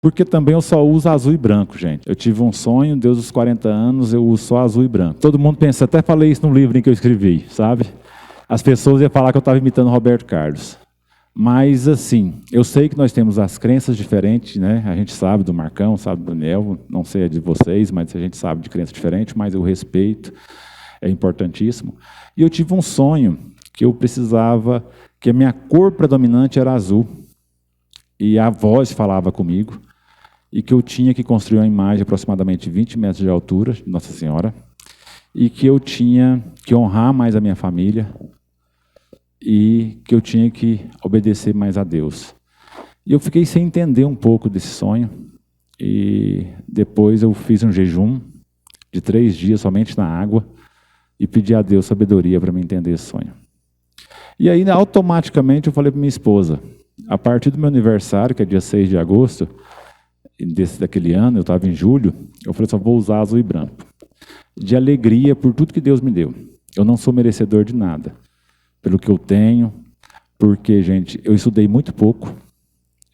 Porque também eu só uso azul e branco, gente. Eu tive um sonho, Deus dos 40 anos, eu uso só azul e branco. Todo mundo pensa, até falei isso no livro em que eu escrevi, sabe? As pessoas iam falar que eu estava imitando Roberto Carlos. Mas, assim, eu sei que nós temos as crenças diferentes, né? A gente sabe do Marcão, sabe do Daniel, não sei a de vocês, mas a gente sabe de crença diferente, mas o respeito é importantíssimo. E eu tive um sonho que eu precisava, que a minha cor predominante era azul. E a voz falava comigo, e que eu tinha que construir uma imagem de aproximadamente 20 metros de altura, de Nossa Senhora, e que eu tinha que honrar mais a minha família, e que eu tinha que obedecer mais a Deus. E eu fiquei sem entender um pouco desse sonho, e depois eu fiz um jejum de 3 dias somente na água, e pedi a Deus sabedoria para me entender esse sonho. E aí, automaticamente, eu falei para minha esposa, a partir do meu aniversário, que é dia 6 de agosto, daquele ano, eu estava em julho, eu falei só vou usar azul e branco. De alegria por tudo que Deus me deu. Eu não sou merecedor de nada. Pelo que eu tenho, porque, gente, eu estudei muito pouco.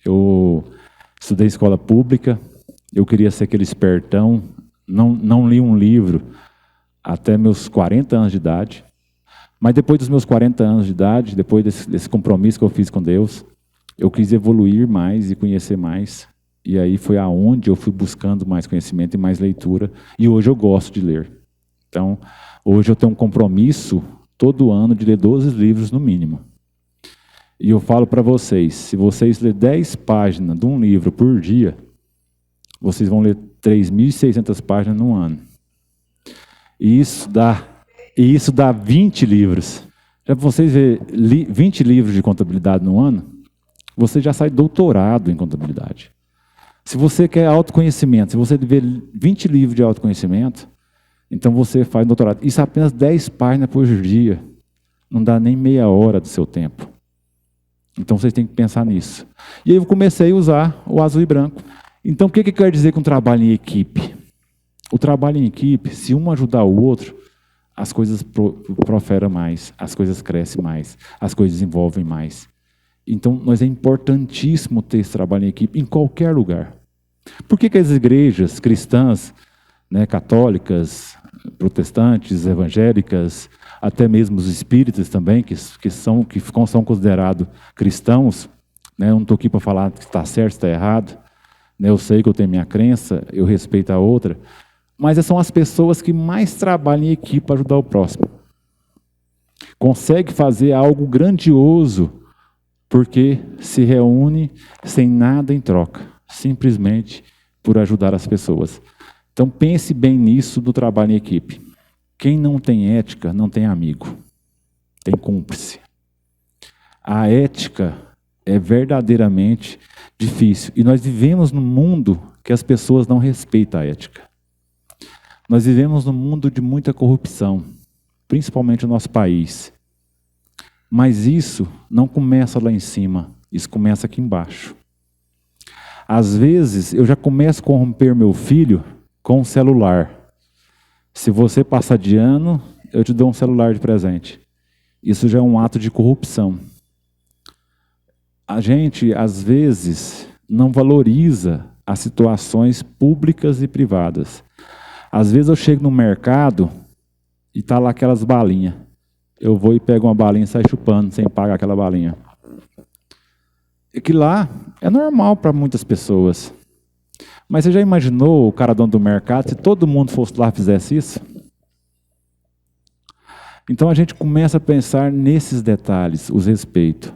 Eu estudei escola pública, eu queria ser aquele espertão, não li um livro até meus 40 anos de idade. Mas depois dos meus 40 anos de idade, depois desse compromisso que eu fiz com Deus, eu quis evoluir mais e conhecer mais. E aí foi aonde eu fui buscando mais conhecimento e mais leitura. E hoje eu gosto de ler. Então, hoje eu tenho um compromisso todo ano de ler 12 livros no mínimo. E eu falo para vocês, se vocês lerem 10 páginas de um livro por dia, vocês vão ler 3.600 páginas num ano. E isso dá 20 livros. Já para vocês verem 20 livros de contabilidade no ano, você já sai doutorado em contabilidade. Se você quer autoconhecimento, se você ver 20 livros de autoconhecimento, então você faz doutorado. Isso é apenas 10 páginas por dia. Não dá nem meia hora do seu tempo. Então vocês têm que pensar nisso. E aí eu comecei a usar o azul e branco. Então o que quer dizer com trabalho em equipe? O trabalho em equipe, se um ajudar o outro, as coisas prosperam mais, as coisas crescem mais, as coisas desenvolvem mais. Então, é importantíssimo ter esse trabalho em equipe em qualquer lugar. Por que as igrejas cristãs, né, católicas, protestantes, evangélicas, até mesmo os espíritas também, que são considerados cristãos, né, eu não estou aqui para falar que está certo, está errado, né, eu sei que eu tenho minha crença, eu respeito a outra, mas são as pessoas que mais trabalham em equipe para ajudar o próximo. Consegue fazer algo grandioso, porque se reúne sem nada em troca, simplesmente por ajudar as pessoas. Então pense bem nisso do trabalho em equipe. Quem não tem ética não tem amigo, tem cúmplice. A ética é verdadeiramente difícil. E nós vivemos num mundo que as pessoas não respeitam a ética. Nós vivemos num mundo de muita corrupção, principalmente no nosso país. Mas isso não começa lá em cima, isso começa aqui embaixo. Às vezes, eu já começo a corromper meu filho com um celular. Se você passar de ano, eu te dou um celular de presente. Isso já é um ato de corrupção. A gente, às vezes, não valoriza as situações públicas e privadas. Às vezes eu chego no mercado e está lá aquelas balinhas. Eu vou e pego uma balinha e saio chupando, sem pagar aquela balinha. E que lá é normal para muitas pessoas. Mas você já imaginou o cara dono do mercado, se todo mundo fosse lá e fizesse isso? Então a gente começa a pensar nesses detalhes, os respeitos.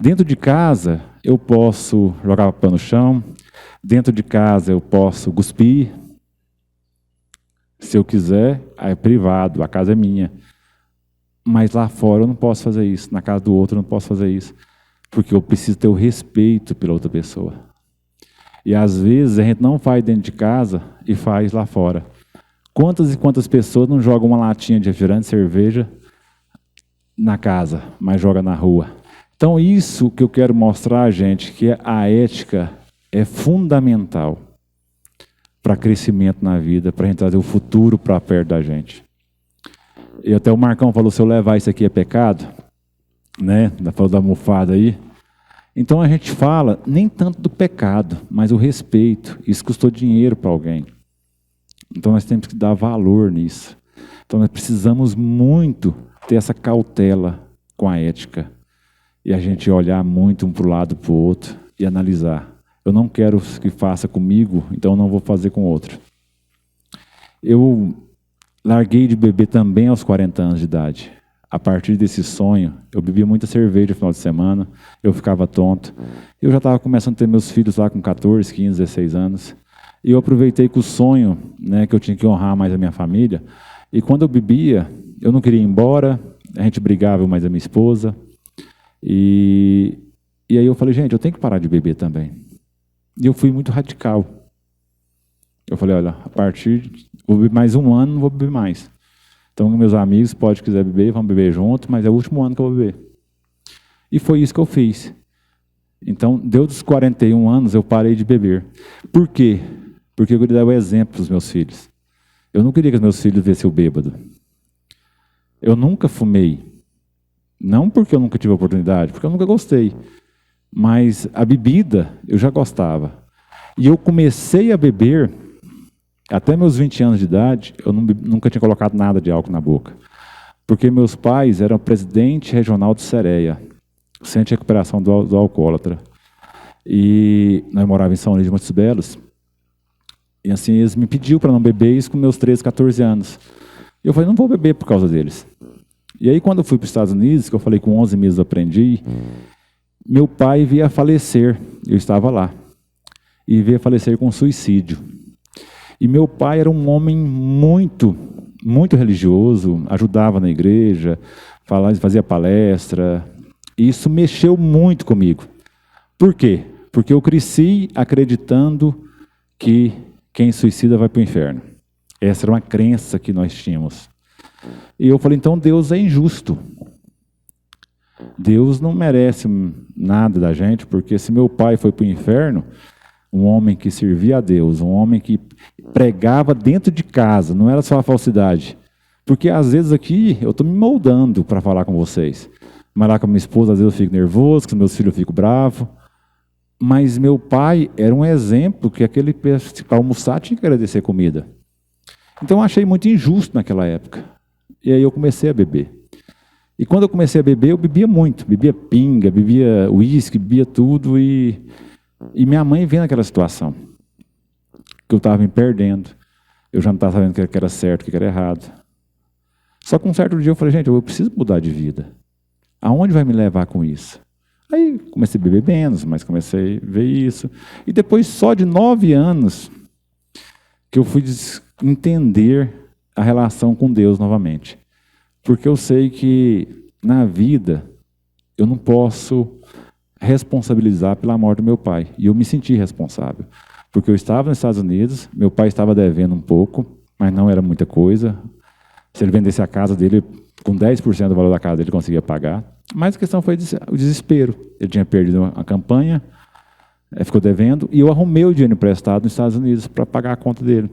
Dentro de casa, eu posso jogar papel no chão. Dentro de casa, eu posso cuspir. Se eu quiser, é privado, a casa é minha. Mas lá fora eu não posso fazer isso, na casa do outro eu não posso fazer isso, porque eu preciso ter o respeito pela outra pessoa. E às vezes a gente não faz dentro de casa e faz lá fora. Quantas e quantas pessoas não jogam uma latinha de refrigerante, cerveja na casa, mas joga na rua? Então isso que eu quero mostrar, gente, que a ética é fundamental para crescimento na vida, para a gente trazer o futuro para perto da gente. E até o Marcão falou, se eu levar isso aqui é pecado, né? Falou da almofada aí. Então a gente fala nem tanto do pecado, mas o respeito. Isso custou dinheiro para alguém. Então nós temos que dar valor nisso. Então nós precisamos muito ter essa cautela com a ética. E a gente olhar muito um para o lado para o outro e analisar. Eu não quero que faça comigo, então eu não vou fazer com outro. Eu larguei de beber também aos 40 anos de idade. A partir desse sonho, eu bebia muita cerveja no final de semana, eu ficava tonto. Eu já estava começando a ter meus filhos lá com 14, 15, 16 anos. E eu aproveitei que o sonho, né, que eu tinha que honrar mais a minha família. E quando eu bebia, eu não queria ir embora, a gente brigava mais a minha esposa. E aí eu falei, gente, eu tenho que parar de beber também. E eu fui muito radical. Eu falei, olha, a partir, vou beber mais um ano, não vou beber mais. Então, meus amigos, pode quiser beber, vamos beber junto, mas é o último ano que eu vou beber. E foi isso que eu fiz. Então, deu dos 41 anos, eu parei de beber. Por quê? Porque eu queria dar o exemplo para os meus filhos. Eu não queria que os meus filhos vissem eu bêbado. Eu nunca fumei. Não porque eu nunca tive oportunidade, porque eu nunca gostei. Mas a bebida, eu já gostava. E eu comecei a beber... Até meus 20 anos de idade, eu nunca tinha colocado nada de álcool na boca. Porque meus pais eram presidente regional do CEREA, Centro de Recuperação do Alcoólatra. E nós morávamos em São Luís de Montes Belos. E assim, eles me pediram para não beber isso com meus 13, 14 anos. E eu falei, não vou beber por causa deles. E aí, quando eu fui para os Estados Unidos, que eu falei com 11 meses eu aprendi, meu pai veio a falecer. Eu estava lá. E veio a falecer com suicídio. E meu pai era um homem muito religioso, ajudava na igreja, fazia palestra. E isso mexeu muito comigo. Por quê? Porque eu cresci acreditando que quem suicida vai para o inferno. Essa era uma crença que nós tínhamos. E eu falei, então Deus é injusto. Deus não merece nada da gente, porque se meu pai foi para o inferno, um homem que servia a Deus, um homem que pregava dentro de casa, não era só a falsidade. Porque às vezes aqui eu estou me moldando para falar com vocês. Mas lá com a minha esposa, às vezes eu fico nervoso, com os meus filhos eu fico bravo. Mas meu pai era um exemplo que aquele para almoçar tinha que agradecer comida. Então eu achei muito injusto naquela época. E aí eu comecei a beber. E quando eu comecei a beber, eu bebia muito. Bebia pinga, bebia uísque, bebia tudo. E minha mãe vendo aquela situação. Que eu estava me perdendo. Eu já não estava sabendo o que era certo, o que era errado. Só que um certo dia eu falei, gente, eu preciso mudar de vida. Aonde vai me levar com isso? Aí comecei a beber menos, mas comecei a ver isso. E depois só de 9 anos que eu fui entender a relação com Deus novamente. Porque eu sei que na vida eu não posso responsabilizar pela morte do meu pai. E eu me senti responsável. Porque eu estava nos Estados Unidos, meu pai estava devendo um pouco, mas não era muita coisa. Se ele vendesse a casa dele, com 10% do valor da casa dele, ele conseguia pagar. Mas a questão foi o desespero. Ele tinha perdido a campanha, ficou devendo, e eu arrumei o dinheiro emprestado nos Estados Unidos para pagar a conta dele.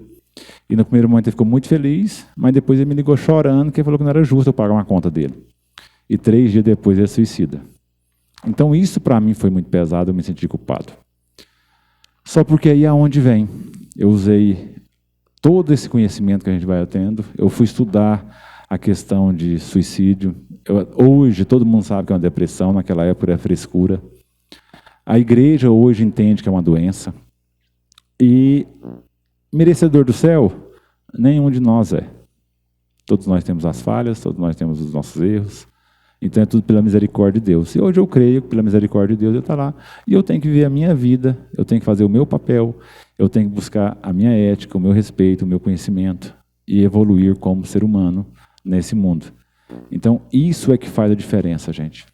E no primeiro momento ele ficou muito feliz, mas depois ele me ligou chorando, que ele falou que não era justo eu pagar uma conta dele. E 3 dias depois ele suicida. Então isso para mim foi muito pesado, eu me senti culpado. Só porque aí é onde vem. Eu usei todo esse conhecimento que a gente vai tendo, eu fui estudar a questão de suicídio. Hoje todo mundo sabe que é uma depressão, naquela época era frescura. A igreja hoje entende que é uma doença. E merecedor do céu, nenhum de nós é. Todos nós temos as falhas, todos nós temos os nossos erros. Então é tudo pela misericórdia de Deus. E hoje eu creio que pela misericórdia de Deus eu estou lá. E eu tenho que viver a minha vida, eu tenho que fazer o meu papel, eu tenho que buscar a minha ética, o meu respeito, o meu conhecimento e evoluir como ser humano nesse mundo. Então isso é que faz a diferença, gente.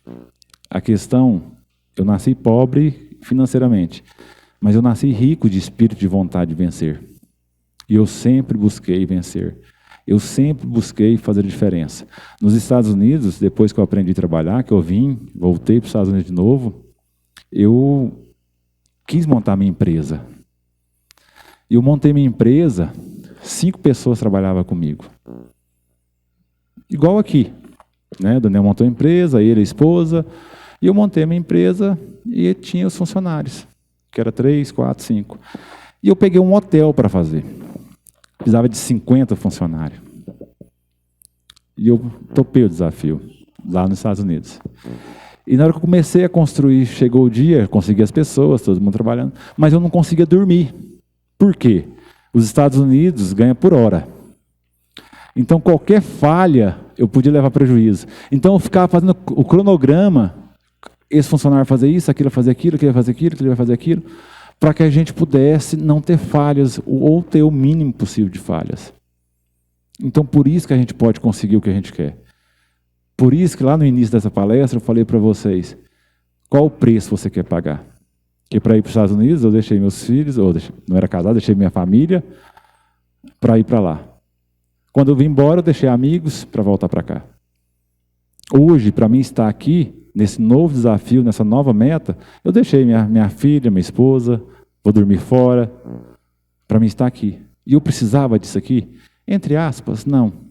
A questão, eu nasci pobre financeiramente, mas eu nasci rico de espírito de vontade de vencer. E eu sempre busquei vencer. Eu sempre busquei fazer diferença. Nos Estados Unidos, depois que eu aprendi a trabalhar, que eu voltei para os Estados Unidos de novo, eu quis montar minha empresa. E eu montei minha empresa, 5 pessoas trabalhavam comigo. Igual aqui. Né? O Daniel montou a empresa, ele, a esposa, E eu montei a minha empresa e tinha os funcionários, que era 3, 4, 5. E eu peguei um hotel para fazer. Precisava de 50 funcionários. E eu topei o desafio, lá nos Estados Unidos. E na hora que eu comecei a construir, chegou o dia, consegui as pessoas, todo mundo trabalhando, mas eu não conseguia dormir. Por quê? Os Estados Unidos ganham por hora. Então, qualquer falha, eu podia levar prejuízo. Então, eu ficava fazendo o cronograma, esse funcionário fazer isso, aquilo fazer aquilo, aquele vai fazer aquilo, aquele vai fazer aquilo, para que a gente pudesse não ter falhas, ou ter o mínimo possível de falhas. Então, por isso que a gente pode conseguir o que a gente quer. Por isso que lá no início dessa palestra eu falei para vocês, qual o preço você quer pagar? Porque para ir para os Estados Unidos eu deixei meus filhos, não era casado, deixei minha família para ir para lá. Quando eu vim embora eu deixei amigos para voltar para cá. Hoje, para mim estar aqui, nesse novo desafio, nessa nova meta, eu deixei minha filha, minha esposa, vou dormir fora, para mim estar aqui. E eu precisava disso aqui? Entre aspas, não.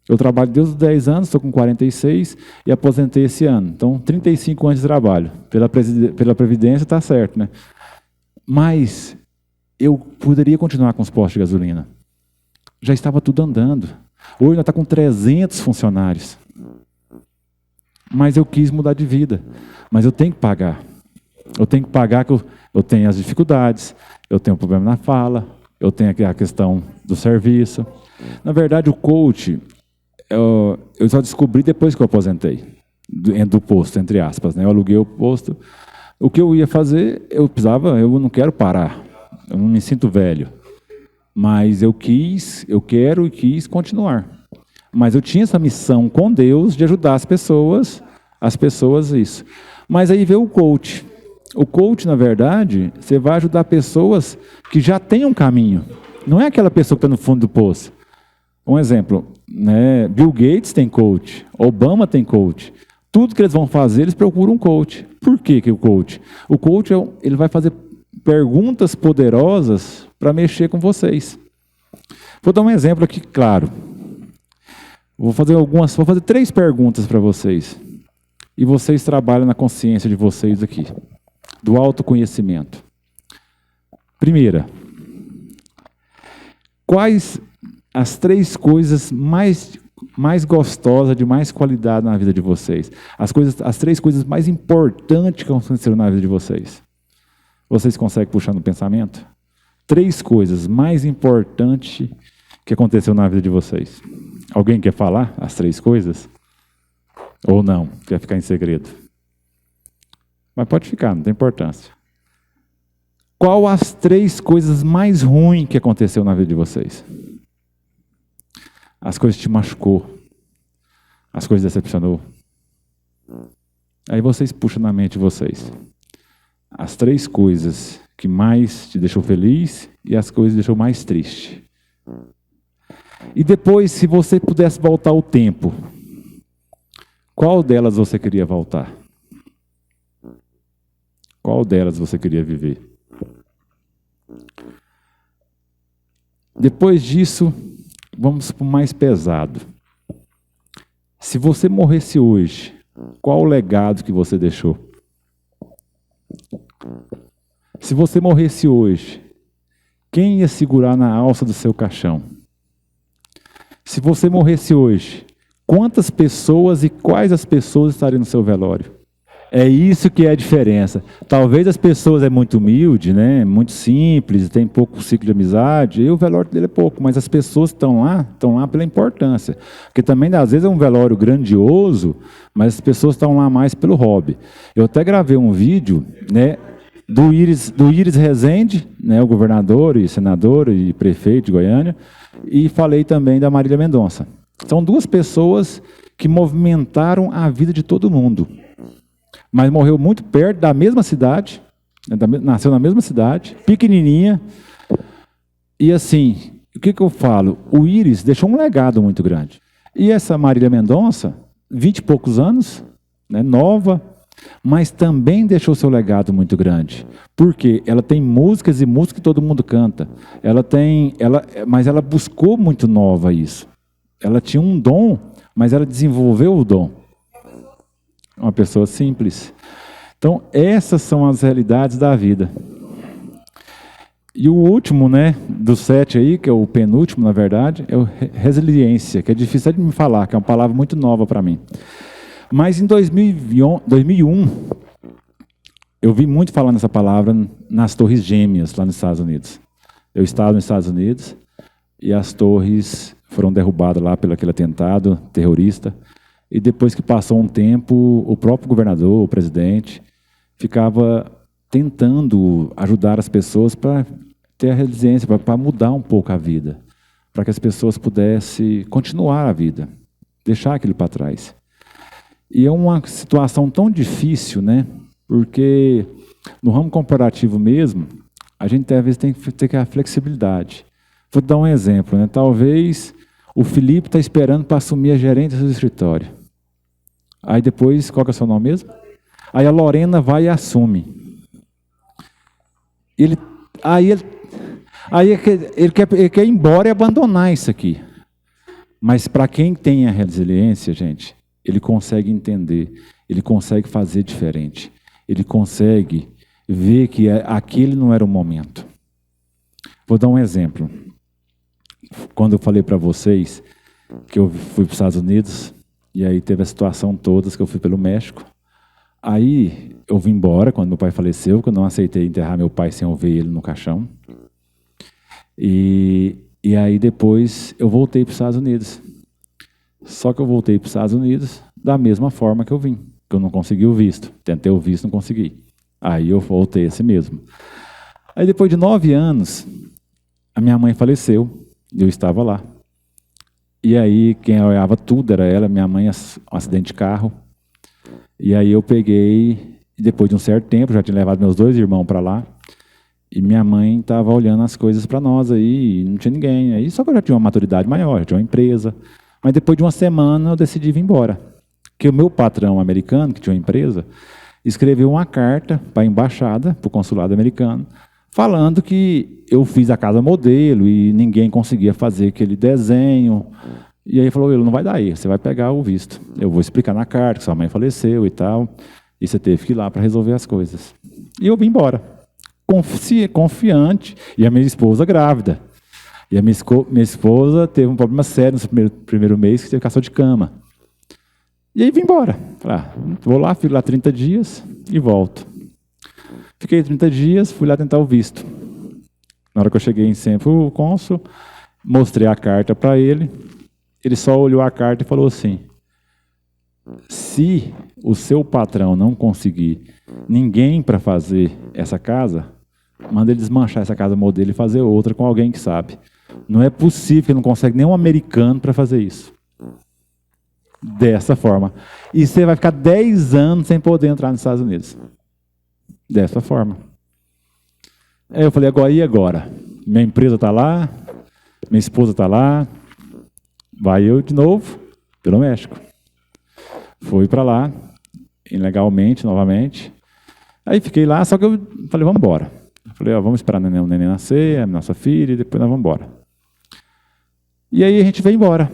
Eu trabalho desde os 10 anos, estou com 46 e aposentei esse ano. Então, 35 anos de trabalho. Pela Previdência está certo, né? Mas eu poderia continuar com os postos de gasolina. Já estava tudo andando. Hoje nós estamos com 300 funcionários. Mas eu quis mudar de vida. Mas eu tenho que pagar. Eu tenho que pagar que eu tenho as dificuldades, eu tenho um problema na fala, eu tenho a questão do serviço. Na verdade, o coach... Eu só descobri depois que eu aposentei, do posto, entre aspas, né? Eu aluguei o posto. O que eu ia fazer, eu não quero parar, eu não me sinto velho. Mas eu quero e quis continuar. Mas eu tinha essa missão com Deus de ajudar as pessoas isso. Mas aí veio o coach. O coach, na verdade, você vai ajudar pessoas que já têm um caminho. Não é aquela pessoa que está no fundo do poço. Um exemplo, né? Bill Gates tem coach, Obama tem coach. Tudo que eles vão fazer, eles procuram um coach. Por que o coach? O coach ele vai fazer perguntas poderosas para mexer com vocês. Vou dar um exemplo aqui, claro. Vou fazer 3 perguntas para vocês. E vocês trabalham na consciência de vocês aqui, do autoconhecimento. Primeira, quais as 3 coisas mais gostosas, de mais qualidade na vida de vocês? As 3 coisas mais importantes que aconteceram na vida de vocês. Vocês conseguem puxar no pensamento? 3 coisas mais importantes que aconteceu na vida de vocês. Alguém quer falar as 3 coisas? Ou não? Quer ficar em segredo? Mas pode ficar, não tem importância. Qual as 3 coisas mais ruins que aconteceu na vida de vocês? As coisas te machucou. As coisas decepcionou. Aí vocês puxam na mente de vocês. As 3 coisas que mais te deixou feliz e as coisas que deixou mais triste. E depois, se você pudesse voltar o tempo, qual delas você queria voltar? Qual delas você queria viver? Depois disso, vamos para o mais pesado. Se você morresse hoje, qual o legado que você deixou? Se você morresse hoje, quem ia segurar na alça do seu caixão? Se você morresse hoje, quantas pessoas e quais as pessoas estariam no seu velório? É isso que é a diferença. Talvez as pessoas é muito humilde, né? Muito simples, tem pouco ciclo de amizade, e o velório dele é pouco, mas as pessoas que estão lá pela importância. Porque também, às vezes, é um velório grandioso, mas as pessoas estão lá mais pelo hobby. Eu até gravei um vídeo, né, do Íris Rezende, né, o governador e senador e prefeito de Goiânia, e falei também da Marília Mendonça. São 2 pessoas que movimentaram a vida de todo mundo. Mas morreu muito perto da mesma cidade, nasceu na mesma cidade, pequenininha. E assim, o que eu falo? O Íris deixou um legado muito grande. E essa Marília Mendonça, 20 e poucos anos, né, nova, mas também deixou seu legado muito grande. Por quê? Ela tem músicas e músicas que todo mundo canta. Mas ela buscou muito nova isso. Ela tinha um dom, mas ela desenvolveu o dom. uma pessoa simples. Então, essas são as realidades da vida. E o último, né, dos 7 aí, que é o penúltimo, na verdade, é o resiliência, que é difícil de me falar, que é uma palavra muito nova para mim. Mas em 2001, eu vi muito falar nessa palavra nas Torres Gêmeas, lá nos Estados Unidos. Eu estava nos Estados Unidos e as torres foram derrubadas lá pelo aquele atentado terrorista. E depois que passou um tempo, o próprio governador, o presidente, ficava tentando ajudar as pessoas para ter a resiliência, para mudar um pouco a vida, para que as pessoas pudessem continuar a vida, deixar aquilo para trás. E é uma situação tão difícil, né? Porque no ramo corporativo mesmo, a gente às vezes tem que ter a flexibilidade. Vou dar um exemplo, né? Talvez o Felipe está esperando para assumir a gerência do escritório. Aí depois, qual que é o seu nome mesmo? Aí a Lorena vai e assume. Ele quer ir embora e abandonar isso aqui. Mas para quem tem a resiliência, gente, ele consegue entender, ele consegue fazer diferente, ele consegue ver que aquele não era o momento. Vou dar um exemplo. Quando eu falei para vocês que eu fui para os Estados Unidos, e aí teve a situação toda que eu fui pelo México, aí eu vim embora quando meu pai faleceu, porque eu não aceitei enterrar meu pai sem eu ver ele no caixão. E aí depois eu voltei para os Estados Unidos. Só que eu voltei para os Estados Unidos da mesma forma que eu vim, que eu não consegui o visto. Tentei o visto, não consegui. Aí eu voltei assim mesmo. Aí depois de 9 anos, a minha mãe faleceu, e eu estava lá. E aí quem olhava tudo era ela, minha mãe, um acidente de carro. E aí eu peguei, depois de um certo tempo, já tinha levado meus 2 irmãos para lá, e minha mãe estava olhando as coisas para nós aí, e não tinha ninguém. Aí, só que eu já tinha uma maturidade maior, já tinha uma empresa. Mas depois de uma semana eu decidi vir embora. Porque o meu patrão americano, que tinha uma empresa, escreveu uma carta para a embaixada, para o consulado americano, falando que eu fiz a casa modelo e ninguém conseguia fazer aquele desenho. E aí falou, ele não vai dar aí, você vai pegar o visto. Eu vou explicar na carta que sua mãe faleceu e tal, e você teve que ir lá para resolver as coisas. E eu vim embora, confiante, e a minha esposa grávida. E a minha esposa teve um problema sério no primeiro mês, que teve caçou de cama. E aí vim embora. Falei, vou lá, fico lá 30 dias e volto. Fiquei 30 dias, fui lá tentar o visto. Na hora que eu cheguei em sempre o cônsul, mostrei a carta para ele. Ele só olhou a carta e falou assim, se o seu patrão não conseguir ninguém para fazer essa casa, manda ele desmanchar essa casa modelo e fazer outra com alguém que sabe. Não é possível que ele não consegue nenhum americano para fazer isso. Dessa forma. E você vai ficar 10 anos sem poder entrar nos Estados Unidos. Dessa forma. Aí eu falei, agora e agora? Minha empresa está lá, minha esposa está lá, vai eu de novo pelo México. Fui para lá, ilegalmente, novamente. Aí fiquei lá, só que eu falei, vamos embora. Falei, vamos esperar o neném nascer, a nossa filha, e depois nós vamos embora. E aí a gente veio embora.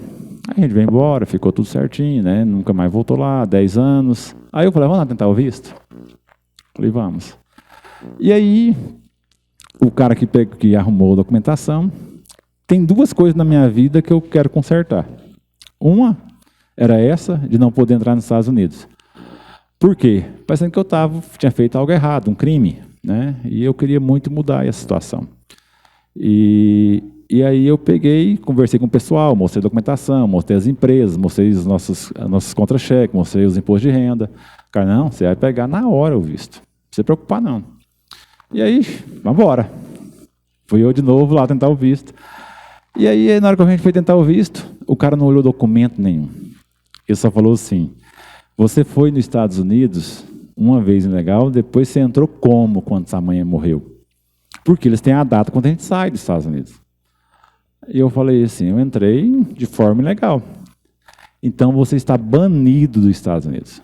Aí a gente veio embora, ficou tudo certinho, né? Nunca mais voltou lá, 10 anos. Aí eu falei, vamos lá tentar o visto? Falei, vamos. E aí, o cara que arrumou a documentação, tem 2 coisas na minha vida que eu quero consertar. Uma era essa, de não poder entrar nos Estados Unidos. Por quê? Parecendo que eu tinha feito algo errado, um crime, né? E eu queria muito mudar essa situação. E aí eu peguei, conversei com o pessoal, mostrei a documentação, mostrei as empresas, mostrei os nossos contra-cheques, mostrei os impostos de renda. Cara, não, você vai pegar na hora o visto. Não precisa se preocupar, não. E aí, vamos embora. Fui eu de novo lá tentar o visto. E aí, na hora que a gente foi tentar o visto, o cara não olhou documento nenhum. Ele só falou assim, você foi nos Estados Unidos uma vez ilegal, depois você entrou como quando sua mãe morreu? Porque eles têm a data quando a gente sai dos Estados Unidos. E eu falei assim, eu entrei de forma ilegal. Então você está banido dos Estados Unidos.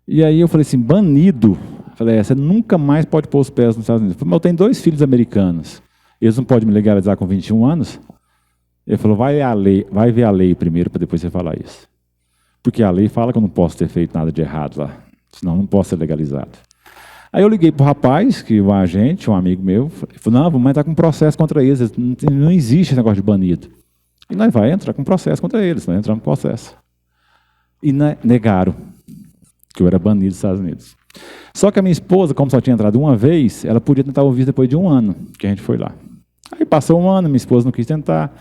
E aí eu falei assim, banido? Eu falei, você nunca mais pode pôr os pés nos Estados Unidos. Eu falei, mas eu tenho 2 filhos americanos. Eles não podem me legalizar com 21 anos? Ele falou, vai ver a lei primeiro para depois você falar isso. Porque a lei fala que eu não posso ter feito nada de errado lá, senão não posso ser legalizado. Aí eu liguei para o rapaz, que o agente, um amigo meu, falou, não, vamos entrar com um processo contra eles, não existe esse negócio de banido. E nós vamos entrar com um processo contra eles, nós entramos com processo. E negaram que eu era banido dos Estados Unidos. Só que a minha esposa, como só tinha entrado uma vez, ela podia tentar o visto depois de 1 ano que a gente foi lá. Aí passou 1 ano, minha esposa não quis tentar.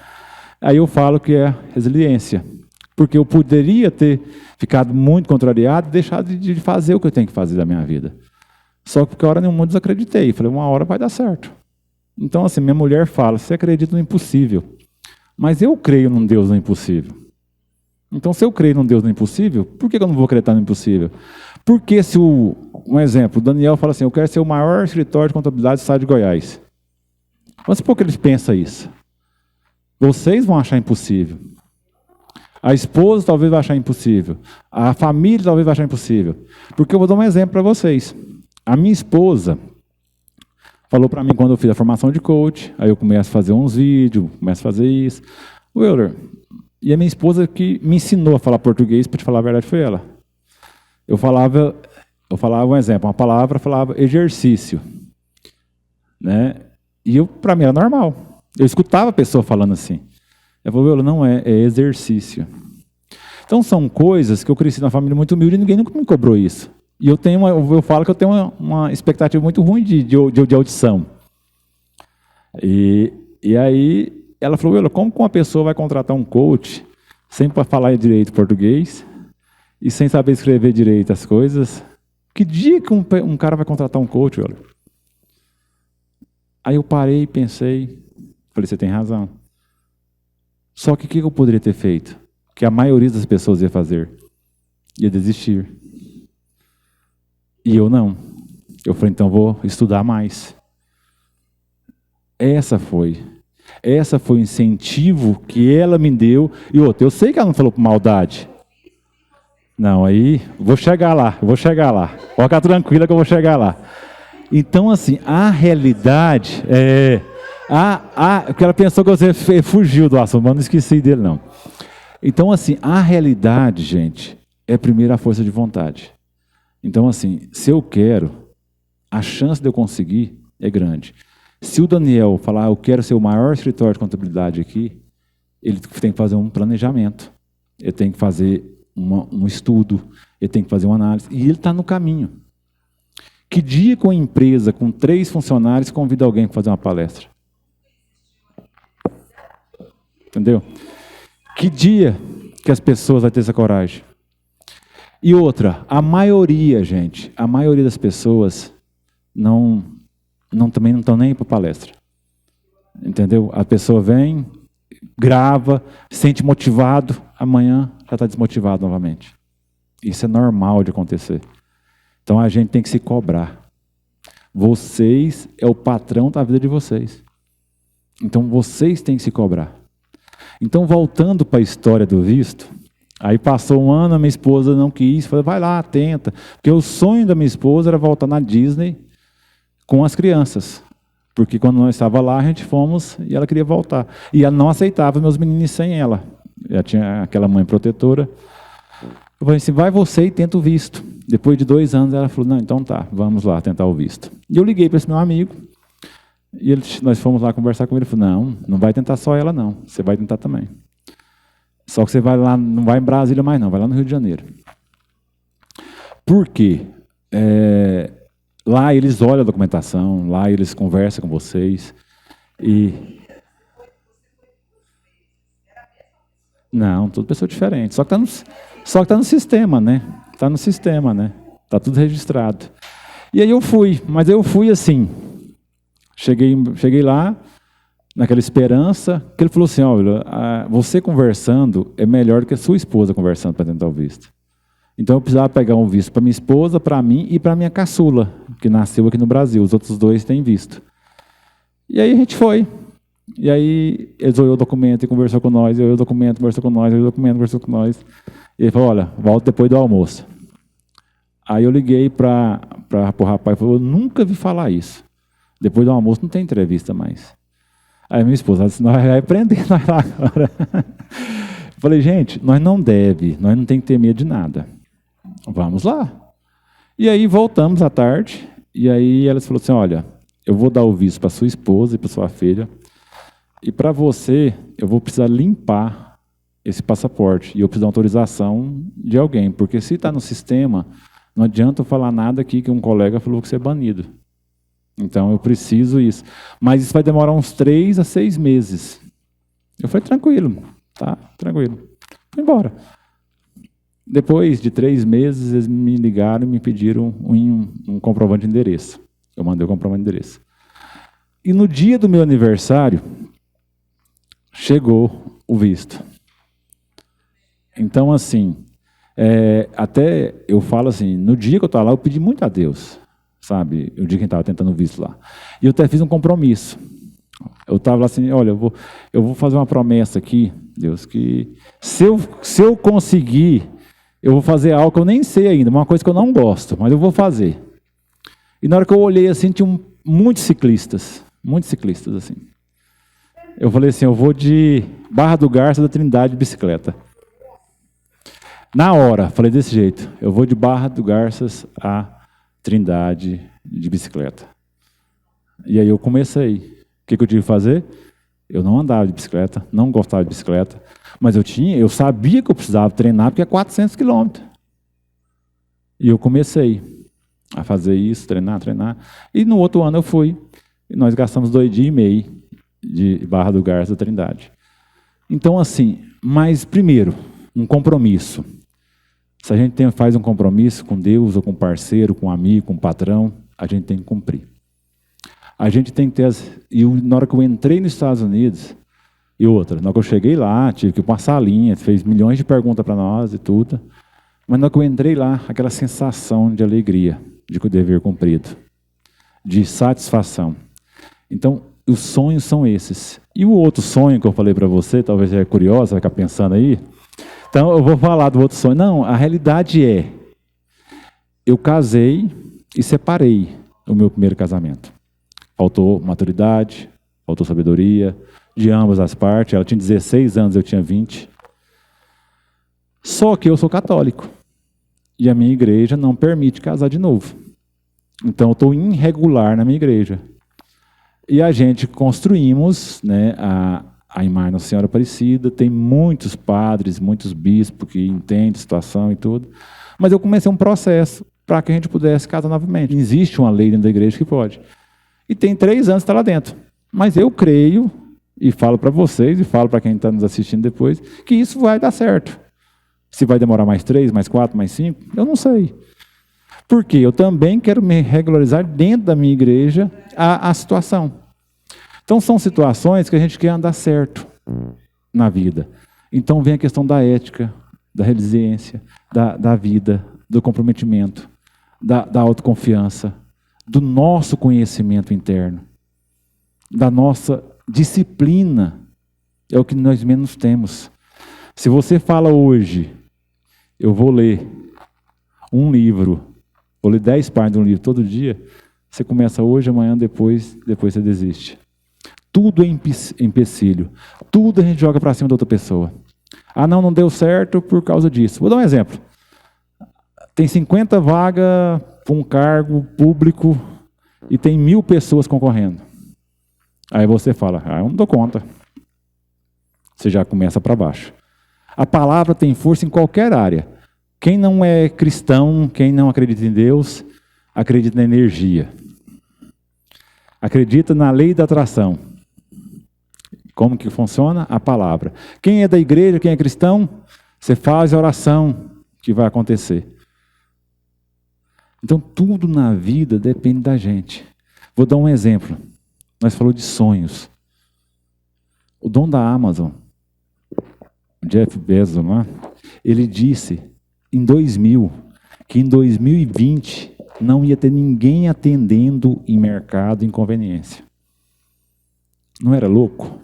Aí eu falo que é resiliência. Porque eu poderia ter ficado muito contrariado e deixado de fazer o que eu tenho que fazer da minha vida. Só que porque a hora nenhuma eu desacreditei. Falei, uma hora vai dar certo. Então, assim, minha mulher fala, você acredita no impossível. Mas eu creio num Deus no impossível. Então, se eu creio num Deus no impossível, por que eu não vou acreditar no impossível? Porque se um exemplo, o Daniel fala assim, eu quero ser o maior escritório de contabilidade do estado de Goiás. Mas por que eles pensam isso? Vocês vão achar impossível. A esposa talvez vai achar impossível. A família talvez vai achar impossível. Porque eu vou dar um exemplo para vocês. A minha esposa falou para mim quando eu fiz a formação de coach, aí eu começo a fazer uns vídeos, começo a fazer isso. Wilder, e a minha esposa que me ensinou a falar português, para te falar a verdade, foi ela. Eu falava um exemplo, uma palavra, falava exercício. Né? E para mim era normal. Eu escutava a pessoa falando assim. Eu falei, Wilder, não é exercício. Então são coisas que eu cresci numa família muito humilde e ninguém nunca me cobrou isso. E eu falo que eu tenho uma expectativa muito ruim de audição. E aí ela falou, Wilder, como uma pessoa vai contratar um coach sem falar direito português e sem saber escrever direito as coisas? Que dia que um cara vai contratar um coach, Wilder? Aí eu parei e pensei, falei, você tem razão. Só que o que eu poderia ter feito? Que a maioria das pessoas ia fazer? Ia desistir. E eu não. Eu falei, então vou estudar mais. Essa foi o incentivo que ela me deu. E outra, eu sei que ela não falou por maldade. Não, aí, vou chegar lá. Pode ficar tranquila que eu vou chegar lá. Então, assim, a realidade porque ela pensou que você fugiu do assunto, mas não esqueci dele, não. Então, assim, a realidade, gente, é primeiro a força de vontade. Então, assim, se eu quero, a chance de eu conseguir é grande. Se o Daniel falar, eu quero ser o maior escritório de contabilidade aqui, ele tem que fazer um planejamento, ele tem que fazer um estudo, ele tem que fazer uma análise, e ele está no caminho. Que dia com a empresa, com 3 funcionários, convida alguém para fazer uma palestra? Entendeu? Que dia que as pessoas vão ter essa coragem? E outra, a maioria, gente, a maioria das pessoas também não estão nem para palestra. Entendeu? A pessoa vem, grava, se sente motivado, amanhã já está desmotivado novamente. Isso é normal de acontecer. Então a gente tem que se cobrar. Vocês é o patrão da vida de vocês. Então vocês têm que se cobrar. Então voltando para a história do visto, aí passou 1 ano, a minha esposa não quis, falei, vai lá, tenta. Porque o sonho da minha esposa era voltar na Disney com as crianças. Porque quando nós estávamos lá, a gente fomos e ela queria voltar. E ela não aceitava meus meninos sem ela. Ela tinha aquela mãe protetora. Eu falei assim, vai você e tenta o visto. Depois de 2 anos, ela falou, não, então tá, vamos lá tentar o visto. E eu liguei para esse meu amigo, e nós fomos lá conversar com ele, ele falou, não vai tentar só ela não, você vai tentar também. Só que você vai lá, não vai em Brasília mais não, vai lá no Rio de Janeiro. Por quê? Lá eles olham a documentação, lá eles conversam com vocês, e... Não, toda pessoa diferente, só que está no sistema, né? Está no sistema, né? Está tudo registrado. E aí eu fui, mas eu fui assim, cheguei lá, naquela esperança, que ele falou assim, olha, você conversando é melhor do que a sua esposa conversando para tentar o visto. Então eu precisava pegar um visto para minha esposa, para mim e para minha caçula, que nasceu aqui no Brasil, os outros 2 têm visto. E aí a gente foi. E aí eles olhou o documento e conversou com nós, eu olhei o documento, conversou com nós, eu olhei o documento, conversou com nós. E ele falou, olha, volta depois do almoço. Aí eu liguei para o rapaz e falou, eu nunca vi falar isso. Depois do almoço não tem entrevista mais. Aí minha esposa disse, nós vai prender nós lá agora. Falei, gente, nós não tem que ter medo de nada. Vamos lá. E aí voltamos à tarde, e aí ela falou assim, olha, eu vou dar o visto para sua esposa e para sua filha, e para você, eu vou precisar limpar esse passaporte, e eu preciso de autorização de alguém, porque se está no sistema, não adianta eu falar nada aqui que um colega falou que você é banido. Então eu preciso isso. Mas isso vai demorar uns 3 a 6 meses. Eu falei, tranquilo, tá, tranquilo. Fui embora. Depois de 3 meses, eles me ligaram e me pediram um comprovante de endereço. Eu mandei o comprovante de endereço. E no dia do meu aniversário, chegou o visto. Então, assim, até eu falo assim, no dia que eu estava lá, eu pedi muito a Deus, sabe? O dia que a gente estava tentando o visto lá. E eu até fiz um compromisso. Eu estava lá assim, olha, eu vou fazer uma promessa aqui, Deus, que se eu conseguir, eu vou fazer algo que eu nem sei ainda, uma coisa que eu não gosto, mas eu vou fazer. E na hora que eu olhei assim, tinha muitos ciclistas assim. Eu falei assim, eu vou de Barra do Garça da Trindade de bicicleta. Na hora, falei desse jeito, eu vou de Barra do Garças a Trindade de bicicleta. E aí eu comecei. O que eu tive que fazer? Eu não andava de bicicleta, não gostava de bicicleta, mas eu sabia que eu precisava treinar, porque é 400 quilômetros. E eu comecei a fazer isso, treinar. E no outro ano eu fui, e nós gastamos 2 dias e meio de Barra do Garça a Trindade. Então, assim, mas primeiro, um compromisso. Se a gente faz um compromisso com Deus, ou com um parceiro, com um amigo, com um patrão, a gente tem que cumprir. A gente tem que ter na hora que eu entrei nos Estados Unidos, e outra, na hora que eu cheguei lá, tive que ir para uma salinha, fez milhões de perguntas para nós e tudo. Mas na hora que eu entrei lá, aquela sensação de alegria, de dever cumprido, de satisfação. Então, os sonhos são esses. E o outro sonho que eu falei para você, talvez você é curiosa, vai ficar pensando aí. Então, eu vou falar do outro sonho. Não, a realidade é, eu casei e separei o meu primeiro casamento. Faltou maturidade, faltou sabedoria, de ambas as partes. Ela tinha 16 anos, eu tinha 20. Só que eu sou católico. E a minha igreja não permite casar de novo. Então, eu estou irregular na minha igreja. E a gente construímos, né, a imagem da Senhora Aparecida. Tem muitos padres, muitos bispos que entendem a situação e tudo. Mas eu comecei um processo para que a gente pudesse casar novamente. Existe uma lei dentro da igreja que pode. E tem 3 anos que está lá dentro. Mas eu creio, e falo para vocês, e falo para quem está nos assistindo depois, que isso vai dar certo. Se vai demorar mais 3, mais 4, mais 5, eu não sei. Porque eu também quero me regularizar dentro da minha igreja a situação. Então são situações que a gente quer andar certo na vida. Então vem a questão da ética, da resiliência, da vida, do comprometimento, da autoconfiança, do nosso conhecimento interno, da nossa disciplina, é o que nós menos temos. Se você fala hoje, eu vou ler um livro, vou ler 10 páginas de um livro todo dia, você começa hoje, amanhã, depois você desiste. Tudo é empecilho, tudo a gente joga para cima da outra pessoa. Ah, não deu certo por causa disso. Vou dar um exemplo. Tem 50 vagas para um cargo público e tem 1000 pessoas concorrendo. Aí você fala, eu não dou conta. Você já começa para baixo. A palavra tem força em qualquer área. Quem não é cristão, quem não acredita em Deus, acredita na energia. Acredita na lei da atração. Como que funciona? A palavra. Quem é da igreja, quem é cristão, você faz a oração que vai acontecer. Então, tudo na vida depende da gente. Vou dar um exemplo. Nós falamos de sonhos. O dono da Amazon, Jeff Bezos, não é? Ele disse, em 2000, que em 2020 não ia ter ninguém atendendo em mercado em conveniência. Não era louco?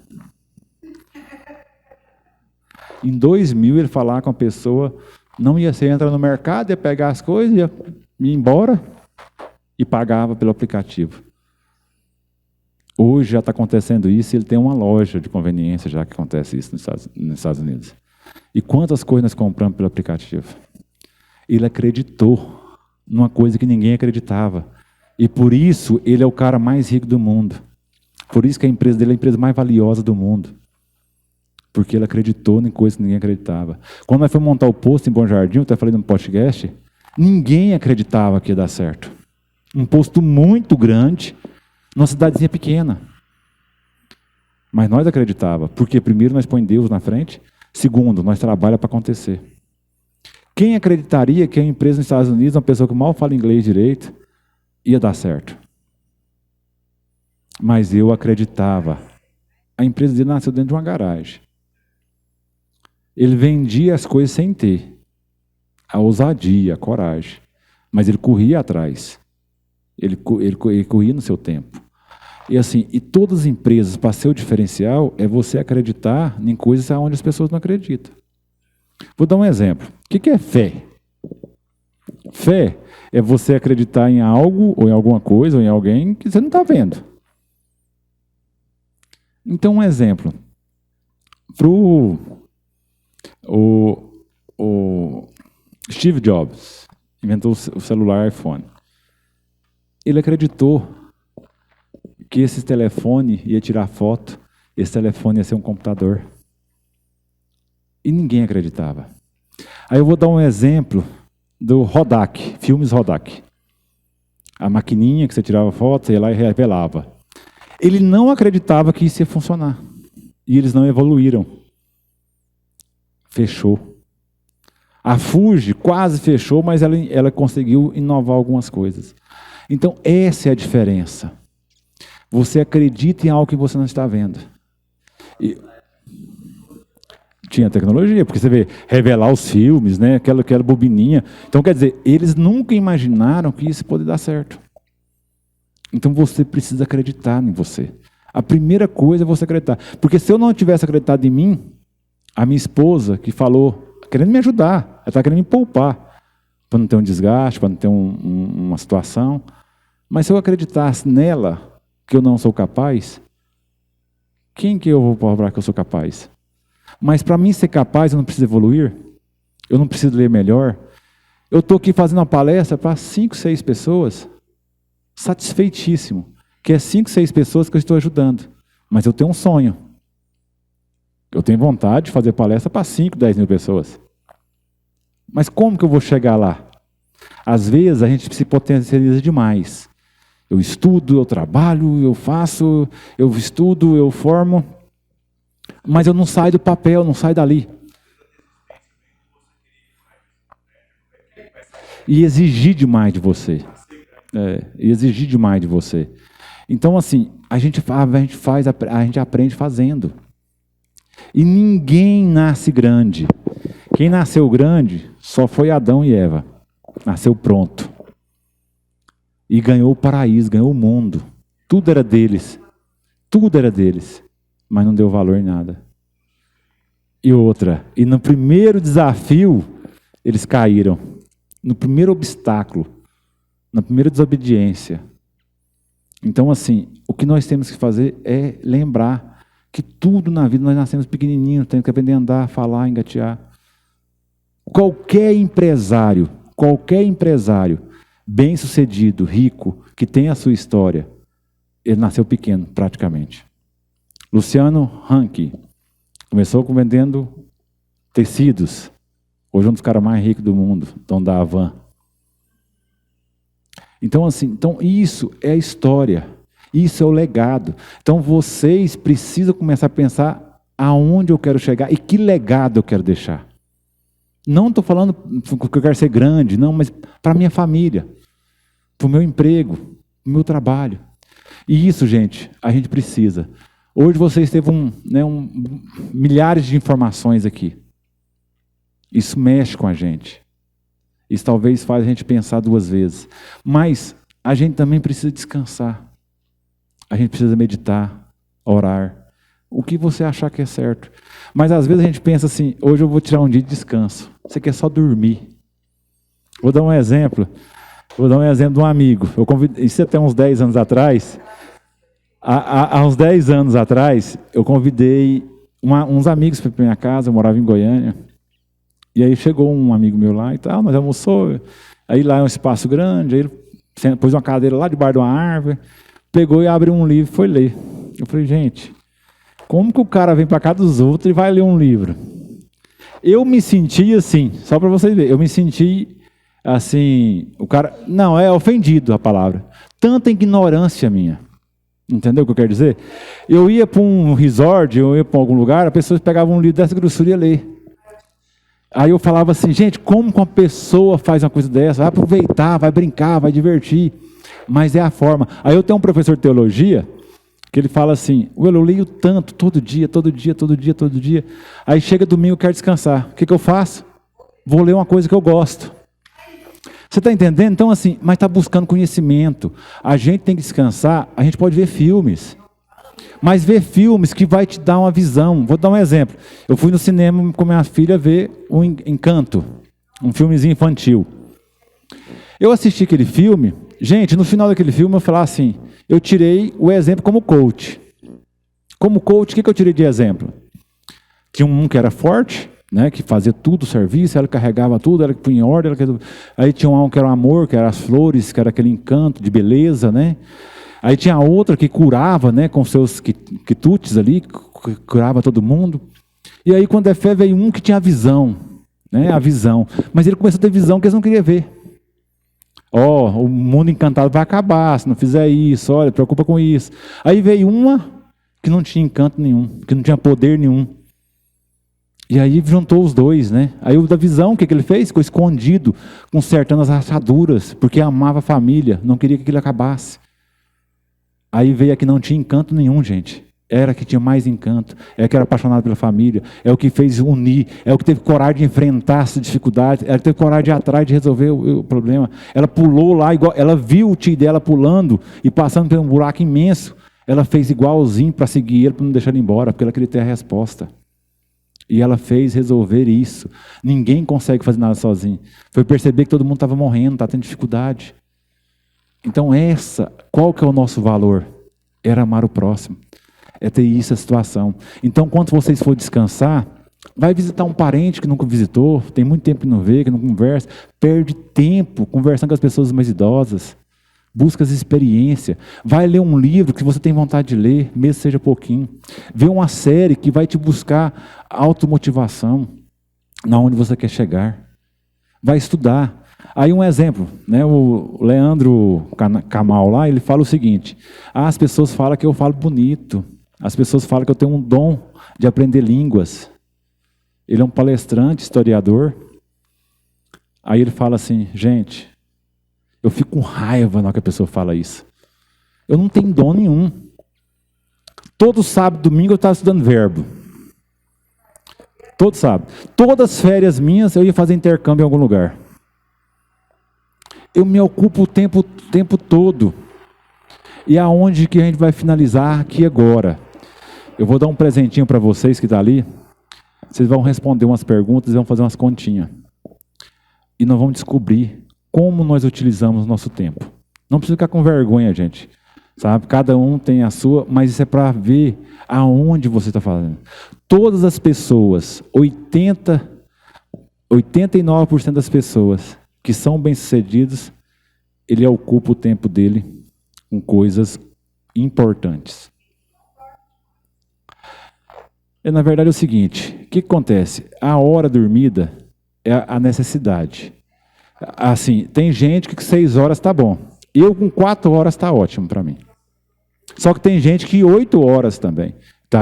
Em 2000 ele falava com a pessoa, não ia ser entrar no mercado, ia pegar as coisas, ia ir embora e pagava pelo aplicativo. Hoje já está acontecendo isso, e ele tem uma loja de conveniência já que acontece isso nos Estados Unidos. E quantas coisas nós compramos pelo aplicativo? Ele acreditou numa coisa que ninguém acreditava. E por isso ele é o cara mais rico do mundo. Por isso que a empresa dele é a empresa mais valiosa do mundo. Porque ele acreditou em coisas que ninguém acreditava. Quando nós fomos montar o posto em Bom Jardim, eu até falei no podcast, ninguém acreditava que ia dar certo. Um posto muito grande, numa cidadezinha pequena. Mas nós acreditava, porque primeiro nós põe Deus na frente, segundo, nós trabalhamos para acontecer. Quem acreditaria que a empresa nos Estados Unidos, uma pessoa que mal fala inglês direito, ia dar certo? Mas eu acreditava. A empresa dele nasceu dentro de uma garagem. Ele vendia as coisas sem ter. A ousadia, a coragem. Mas ele corria atrás. Ele corria no seu tempo. E assim, e todas as empresas, para ser o diferencial, é você acreditar em coisas onde as pessoas não acreditam. Vou dar um exemplo. O que é fé? Fé é você acreditar em algo, ou em alguma coisa, ou em alguém que você não está vendo. Então, um exemplo. O Steve Jobs inventou o celular iPhone. Ele acreditou que esse telefone ia tirar foto, esse telefone ia ser um computador. E ninguém acreditava. Aí eu vou dar um exemplo do Kodak, filmes Kodak. A maquininha que você tirava foto, ia lá e revelava. Ele não acreditava que isso ia funcionar. E eles não evoluíram. Fechou. A Fuji quase fechou, mas ela conseguiu inovar algumas coisas. Então, essa é a diferença. Você acredita em algo que você não está vendo. E tinha tecnologia, porque você vê, revelar os filmes, né, aquela bobininha. Então, quer dizer, eles nunca imaginaram que isso poderia dar certo. Então, você precisa acreditar em você. A primeira coisa é você acreditar. Porque se eu não tivesse acreditado em mim, a minha esposa, que falou, querendo me ajudar, ela está querendo me poupar, para não ter um desgaste, para não ter uma situação. Mas se eu acreditasse nela, que eu não sou capaz, quem que eu vou provar que eu sou capaz? Mas para mim ser capaz, eu não preciso evoluir, eu não preciso ler melhor. Eu estou aqui fazendo uma palestra para 5, 6 pessoas, satisfeitíssimo, que é 5, 6 pessoas que eu estou ajudando. Mas eu tenho um sonho. Eu tenho vontade de fazer palestra para 5, 10 mil pessoas. Mas como que eu vou chegar lá? Às vezes a gente se potencializa demais. Eu estudo, eu trabalho, eu faço, eu estudo, eu formo, mas eu não saio do papel, não saio dali. E exigir demais de você. E exigir demais de você. Então, assim, a gente aprende fazendo. E ninguém nasce grande. Quem nasceu grande só foi Adão e Eva. Nasceu pronto. E ganhou o paraíso, ganhou o mundo. Tudo era deles. Tudo era deles. Mas não deu valor em nada. E outra. E no primeiro desafio, eles caíram. No primeiro obstáculo. Na primeira desobediência. Então, assim, o que nós temos que fazer é lembrar que tudo na vida, nós nascemos pequenininhos, temos que aprender a andar, falar, engatear. Qualquer empresário bem-sucedido, rico, que tem a sua história, ele nasceu pequeno, praticamente. Luciano Huck começou vendendo tecidos. Hoje é um dos caras mais ricos do mundo, dono da Havan. Então, assim, isso é a história. Isso é o legado. Então, vocês precisam começar a pensar aonde eu quero chegar e que legado eu quero deixar. Não estou falando que eu quero ser grande, não, mas para a minha família, para o meu emprego, para o meu trabalho. E isso, gente, a gente precisa. Hoje vocês teve milhares de informações aqui. Isso mexe com a gente. Isso talvez faz a gente pensar 2 vezes. Mas a gente também precisa descansar. A gente precisa meditar, orar. O que você achar que é certo. Mas às vezes a gente pensa assim, hoje eu vou tirar um dia de descanso. Você quer só dormir. Vou dar um exemplo. Vou dar um exemplo de um amigo. Eu convidei, isso até uns 10 anos atrás. Há uns 10 anos atrás, eu convidei uns amigos para minha casa, eu morava em Goiânia. E aí chegou um amigo meu lá e tal, nós almoçou. Aí lá é um espaço grande, aí ele pôs uma cadeira lá debaixo de uma árvore, pegou e abriu um livro e foi ler. Eu falei, gente, como que o cara vem para cá dos outros e vai ler um livro? Eu me senti assim, só para vocês verem, eu me senti assim, o cara, não, é ofendido a palavra, tanta ignorância minha, entendeu o que eu quero dizer? Eu ia para um resort, eu ia para algum lugar, a pessoa pegava um livro dessa grossura e ia ler. Aí eu falava assim, gente, como que uma pessoa faz uma coisa dessa? Vai aproveitar, vai brincar, vai divertir, mas é a forma. Aí eu tenho um professor de teologia, que ele fala assim, eu leio tanto, todo dia, todo dia, todo dia, todo dia. Aí chega domingo, eu quero descansar. O que eu faço? Vou ler uma coisa que eu gosto. Você está entendendo? Então assim, mas está buscando conhecimento. A gente tem que descansar, a gente pode ver filmes. Mas ver filmes que vai te dar uma visão. Vou dar um exemplo. Eu fui no cinema com minha filha ver o Encanto, um filmezinho infantil. Eu assisti aquele filme, gente, no final daquele filme eu falava assim, eu tirei o exemplo como coach. Como coach, o que eu tirei de exemplo? Tinha um que era forte, né, que fazia tudo o serviço, ela carregava tudo, ela que punha em ordem. Aí tinha um que era o amor, que era as flores, que era aquele encanto de beleza, né? Aí tinha outra que curava, né, com seus quitutes ali, curava todo mundo. E aí quando é fé veio um que tinha a visão, né, a visão. Mas ele começou a ter visão que eles não queriam ver. O mundo encantado vai acabar se não fizer isso, olha, preocupa com isso. Aí veio uma que não tinha encanto nenhum, que não tinha poder nenhum. E aí juntou os dois, né? Aí o da visão, o que ele fez? Ficou escondido, consertando as rachaduras, porque amava a família, não queria que aquilo acabasse. Aí veio a que não tinha encanto nenhum, gente. Era a que tinha mais encanto, é a que era apaixonada pela família, é o que fez unir, é o que teve coragem de enfrentar as dificuldades, ela teve coragem de ir atrás de resolver o problema. Ela pulou lá, igual, ela viu o tio dela pulando e passando por um buraco imenso. Ela fez igualzinho para seguir ele, para não deixar ele embora, porque ela queria ter a resposta. E ela fez resolver isso. Ninguém consegue fazer nada sozinho. Foi perceber que todo mundo estava morrendo, estava tendo dificuldade. Então qual que é o nosso valor? Era amar o próximo. É ter isso, a situação. Então, quando vocês for descansar, vai visitar um parente que nunca visitou, tem muito tempo que não vê, que não conversa, perde tempo conversando com as pessoas mais idosas, busca as experiências, vai ler um livro que você tem vontade de ler, mesmo seja pouquinho, vê uma série que vai te buscar automotivação, na onde você quer chegar, vai estudar. Aí um exemplo, né, o Leandro Kamal lá, ele fala o seguinte, as pessoas falam que eu falo bonito, as pessoas falam que eu tenho um dom de aprender línguas. Ele é um palestrante, historiador. Aí ele fala assim, gente, eu fico com raiva na hora que a pessoa fala isso. Eu não tenho dom nenhum. Todo sábado, domingo eu estava estudando verbo. Todo sábado. Todas as férias minhas eu ia fazer intercâmbio em algum lugar. Eu me ocupo o tempo todo. E aonde que a gente vai finalizar aqui agora? Eu vou dar um presentinho para vocês que está ali. Vocês vão responder umas perguntas e vão fazer umas continhas. E nós vamos descobrir como nós utilizamos o nosso tempo. Não precisa ficar com vergonha, gente. Sabe? Cada um tem a sua, mas isso é para ver aonde você está fazendo. Todas as pessoas, 89% das pessoas que são bem-sucedidas, ele ocupa o tempo dele com coisas importantes. Na verdade é o seguinte, o que acontece? A hora dormida é a necessidade. Assim, tem gente que 6 horas está bom. Eu com 4 horas está ótimo para mim. Só que tem gente que 8 horas também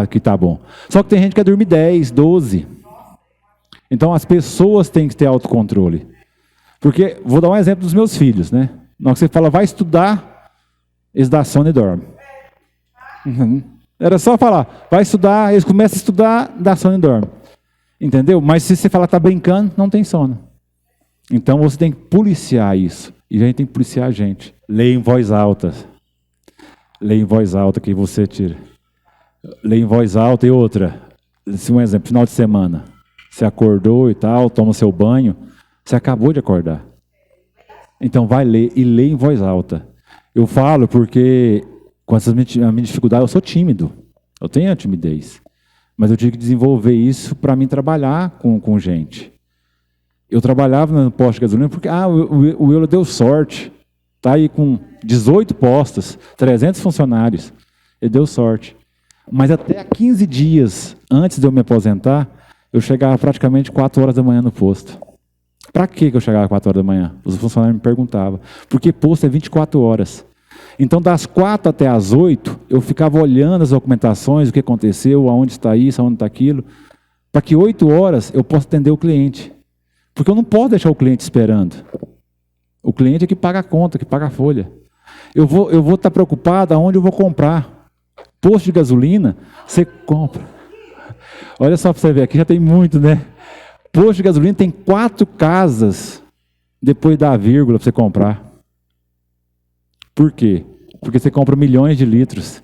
que tá bom. Só que tem gente que quer dormir 10, 12. Então as pessoas têm que ter autocontrole. Porque, vou dar um exemplo dos meus filhos, né? Na hora que você fala, vai estudar, eles dão sono e dormem. Era só falar, vai estudar, eles começam a estudar, dá sono e dorme. Entendeu? Mas se você falar, está brincando, não tem sono. Então você tem que policiar isso. E a gente tem que policiar a gente. Leia em voz alta. Leia em voz alta que você tira. Leia em voz alta e outra. Um exemplo, final de semana. Você acordou e tal, toma seu banho. Você acabou de acordar. Então vai ler e lê em voz alta. Eu falo porque com a minha dificuldade eu sou tímido. Eu tenho a timidez. Mas eu tive que desenvolver isso para mim trabalhar com gente. Eu trabalhava no posto de gasolina porque o Euler deu sorte. Está aí com 18 postos, 300 funcionários. Ele deu sorte. Mas até 15 dias antes de eu me aposentar, eu chegava praticamente 4 horas da manhã no posto. Para que eu chegava 4 horas da manhã? Os funcionários me perguntavam. Porque posto é 24 horas. Então, das 4 até as 8, eu ficava olhando as documentações, o que aconteceu, aonde está isso, aonde está aquilo, para que 8 horas eu possa atender o cliente. Porque eu não posso deixar o cliente esperando. O cliente é que paga a conta, que paga a folha. Eu vou estar preocupado aonde eu vou comprar. Posto de gasolina, você compra. Olha só para você ver, aqui já tem muito, né? Posto de gasolina tem 4 casas depois da vírgula para você comprar. Por quê? Porque você compra milhões de litros.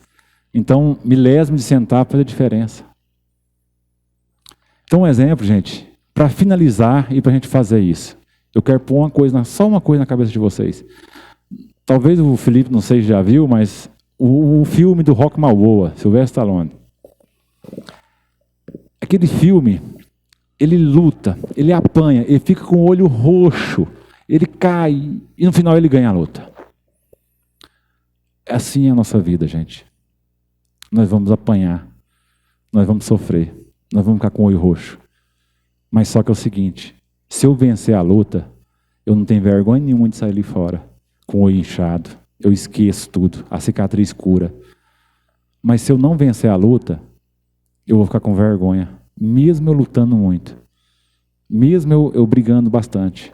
Então, milésimo de centavo faz a diferença. Então, um exemplo, gente, para finalizar e para a gente fazer isso. Eu quero pôr só uma coisa na cabeça de vocês. Talvez o Felipe, não sei se já viu, mas o filme do Rocky Balboa, Sylvester Stallone. Aquele filme, ele luta, ele apanha, ele fica com o olho roxo, ele cai e no final ele ganha a luta. Assim é a nossa vida, gente. Nós vamos apanhar, nós vamos sofrer, nós vamos ficar com o olho roxo. Mas só que é o seguinte, se eu vencer a luta, eu não tenho vergonha nenhuma de sair ali fora, com o olho inchado, eu esqueço tudo, a cicatriz cura. Mas se eu não vencer a luta, eu vou ficar com vergonha, mesmo eu lutando muito, mesmo eu brigando bastante.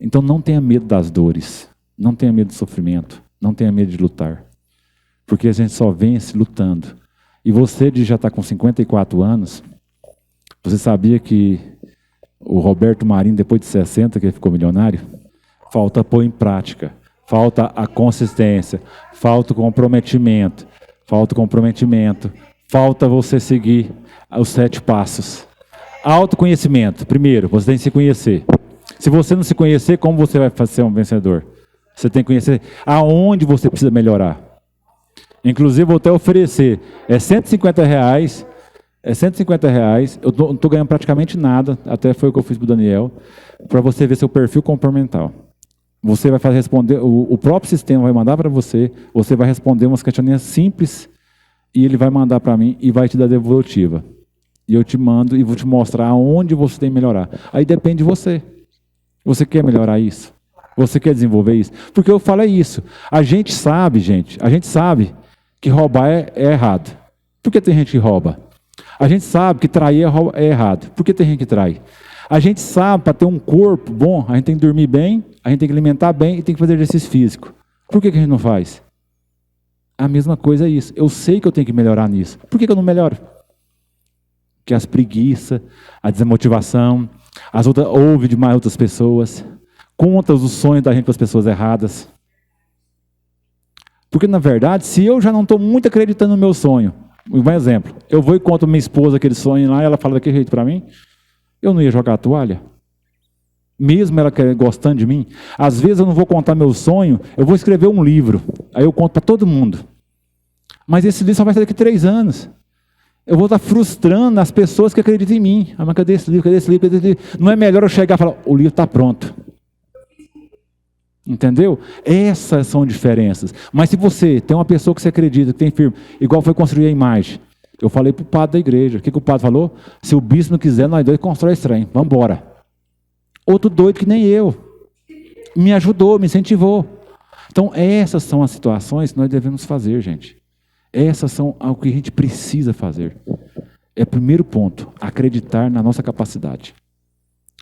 Então não tenha medo das dores, não tenha medo do sofrimento, não tenha medo de lutar, porque a gente só vence lutando. E você que já está com 54 anos, você sabia que o Roberto Marinho, depois de 60, que ele ficou milionário, falta pôr em prática, falta a consistência, falta o comprometimento, falta você seguir os 7 passos. Autoconhecimento, primeiro, você tem que se conhecer. Se você não se conhecer, como você vai ser um vencedor? Você tem que conhecer aonde você precisa melhorar. Inclusive, vou até oferecer, é R$150, eu não estou ganhando praticamente nada, até foi o que eu fiz para o Daniel, para você ver seu perfil comportamental. Você vai responder, o próprio sistema vai mandar para você vai responder umas questioninhas simples, e ele vai mandar para mim e vai te dar devolutiva. E eu te mando e vou te mostrar aonde você tem que melhorar. Aí depende de você. Você quer melhorar isso? Você quer desenvolver isso? Porque eu falo isso. A gente sabe, que roubar é errado. Por que tem gente que rouba? A gente sabe que trair é errado. Por que tem gente que trai? A gente sabe, para ter um corpo bom, a gente tem que dormir bem, a gente tem que alimentar bem e tem que fazer exercício físico. Por que a gente não faz? A mesma coisa é isso. Eu sei que eu tenho que melhorar nisso. Por que eu não melhoro? Porque as preguiças, a desmotivação, ouve demais outras pessoas, conta os sonhos da gente para as pessoas erradas. Porque, na verdade, se eu já não estou muito acreditando no meu sonho, um exemplo, eu vou e conto a minha esposa aquele sonho lá, e ela fala daquele jeito para mim, eu não ia jogar a toalha? Mesmo ela gostando de mim? Às vezes eu não vou contar meu sonho, eu vou escrever um livro, aí eu conto para todo mundo. Mas esse livro só vai sair daqui a 3 anos. Eu vou estar frustrando as pessoas que acreditam em mim. Ah, mas cadê esse livro? Cadê esse livro? Cadê esse livro? Não é melhor eu chegar e falar, o livro está pronto. Entendeu? Essas são diferenças. Mas se você tem uma pessoa que você acredita, que tem firme, igual foi construir a imagem. Eu falei para o padre da igreja. O que o padre falou? Se o bispo não quiser, nós dois constrói esse trem. Vamos embora. Outro doido que nem eu. Me ajudou, me incentivou. Então, essas são as situações que nós devemos fazer, gente. Essas são o que a gente precisa fazer. É o primeiro ponto, acreditar na nossa capacidade.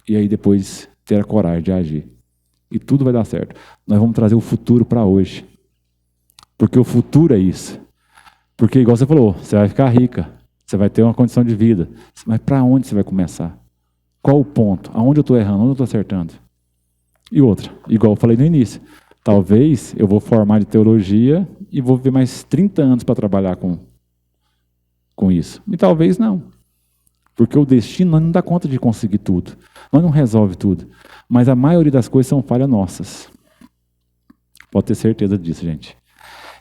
E aí depois ter a coragem de agir. E tudo vai dar certo. Nós vamos trazer o futuro para hoje. Porque o futuro é isso. Porque, igual você falou, você vai ficar rica, você vai ter uma condição de vida. Mas para onde você vai começar? Qual o ponto? Aonde eu estou errando? Onde eu estou acertando? E outra, igual eu falei no início, talvez eu vou formar de teologia e vou viver mais 30 anos para trabalhar com isso. E talvez não. Porque o destino nós não dá conta de conseguir tudo. Nós não resolve tudo. Mas a maioria das coisas são falhas nossas. Pode ter certeza disso, gente.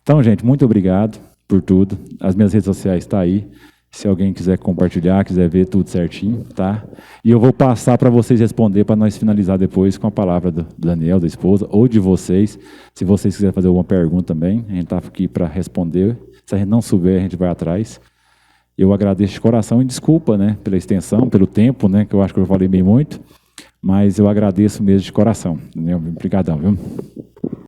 Então, gente, muito obrigado por tudo. As minhas redes sociais estão aí. Se alguém quiser compartilhar, quiser ver tudo certinho, tá? E eu vou passar para vocês responder, para nós finalizar depois com a palavra do Daniel, da esposa, ou de vocês. Se vocês quiserem fazer alguma pergunta também, a gente está aqui para responder. Se a gente não souber, a gente vai atrás. Eu agradeço de coração e desculpa, né, pela extensão, pelo tempo, né, que eu acho que eu falei bem muito, mas eu agradeço mesmo de coração. Obrigadão, viu?